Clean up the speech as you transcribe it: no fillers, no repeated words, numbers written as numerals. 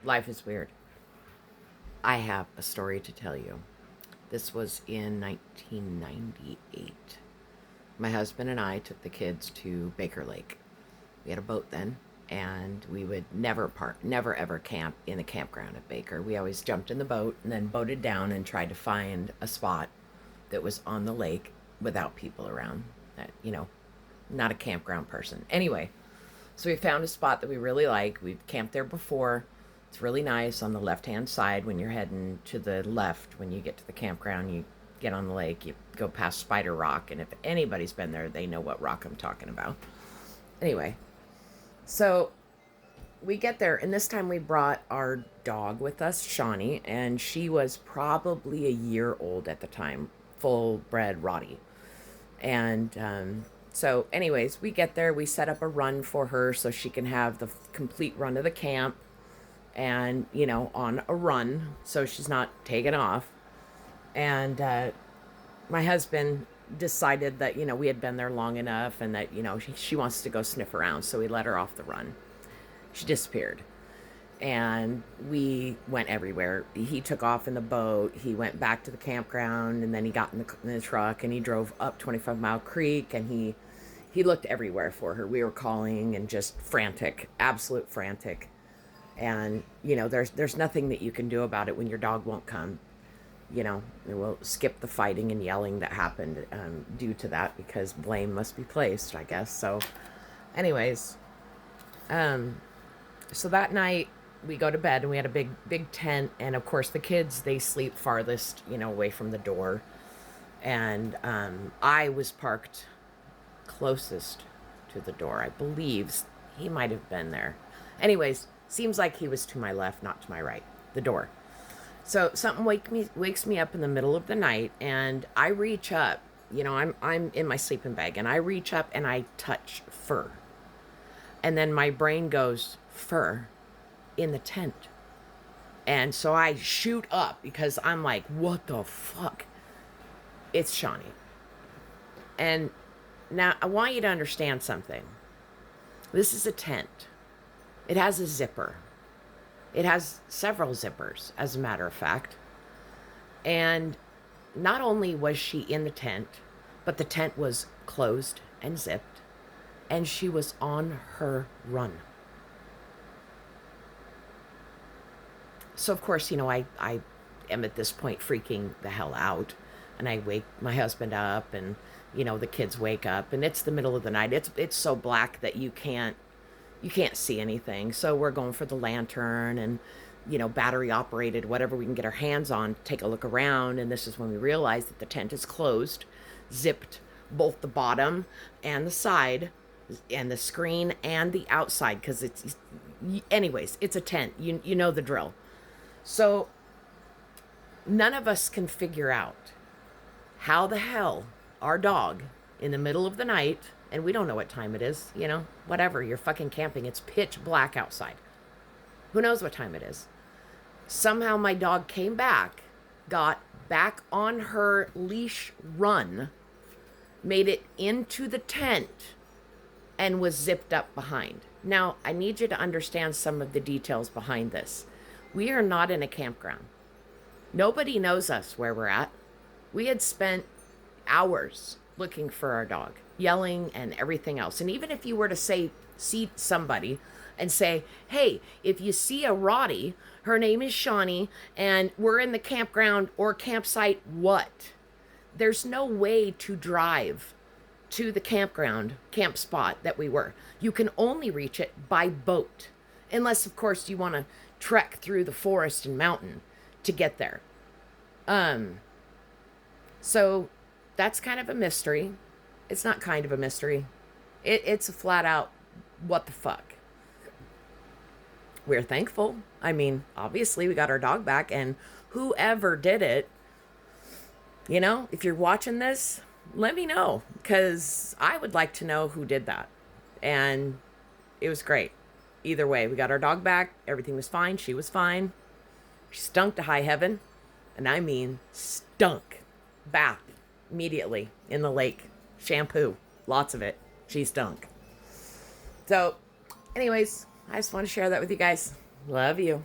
Life is weird. I have a story to tell you. This was in 1998. My husband and I took the kids to Baker Lake. We had a boat then, and we would never ever camp in the campground at Baker. We always jumped in the boat and then boated down and tried to find a spot that was on the lake without people around. That, not a campground person. Anyway, so we found a spot that we really like. We've camped there before. It's really nice on the left-hand side when you're heading to the left. When you get to the campground, you get on the lake, you go past Spider Rock, and if anybody's been there, they know what rock I'm talking about. Anyway, so we get there, and this time we brought our dog with us, Shawnee, and she was probably a year old at the time, full-bred Rottie. And so anyways, we get there, we set up a run for her so she can have the complete run of the camp and, on a run so she's not taken off. And my husband decided that, we had been there long enough and that, she wants to go sniff around. So we let her off the run. She disappeared. And we went everywhere. He took off in the boat. He went back to the campground, and then he got in the truck and he drove up 25 Mile Creek, and he looked everywhere for her. We were calling and just frantic, absolute frantic. And, there's nothing that you can do about it when your dog won't come. We'll skip the fighting and yelling that happened due to that, because blame must be placed, I guess. So anyways, so that night we go to bed, and we had a big tent. And of course the kids, they sleep farthest, away from the door. And I was parked closest to the door. I believe he might have been there. Anyways, seems like he was to my left, not to my right, the door. So something wakes me up in the middle of the night, and I reach up. I'm in my sleeping bag, and I reach up and I touch fur. And then my brain goes, fur in the tent. And so I shoot up because I'm like, what the fuck? It's Shawnee. And now I want you to understand something. This is a tent. It has a zipper. It has several zippers, as a matter of fact. And not only was she in the tent, but the tent was closed and zipped, and she was on her run. So, of course, I am at this point freaking the hell out, and I wake my husband up, and, the kids wake up, and it's the middle of the night. It's so black that you can't see anything. So we're going for the lantern and, battery operated, whatever we can get our hands on, take a look around. And this is when we realize that the tent is closed, zipped, both the bottom and the side, and the screen and the outside, because anyways, it's a tent. You know the drill. So none of us can figure out how the hell our dog, in the middle of the night, and we don't know what time it is, whatever, you're fucking camping. It's pitch black outside. Who knows what time it is? Somehow my dog came back, got back on her leash run, made it into the tent, and was zipped up behind. Now, I need you to understand some of the details behind this. We are not in a campground. Nobody knows us where we're at. We had spent hours looking for our dog, yelling and everything else. And even if you were to see somebody and say, hey, if you see a Rottie, her name is Shawnee, and we're in the campground or campsite, what? There's no way to drive to the camp spot that we were. You can only reach it by boat, unless, of course, you want to trek through the forest and mountain to get there. So that's kind of a mystery. It's not kind of a mystery. It's a flat out, what the fuck? We're thankful. I mean, obviously we got our dog back, and whoever did it, if you're watching this, let me know, because I would like to know who did that. And it was great. Either way, we got our dog back. Everything was fine. She was fine. She stunk to high heaven. And I mean stunk. Bath immediately in the lake. Shampoo. Lots of it. She stunk. So, anyways, I just want to share that with you guys. Love you.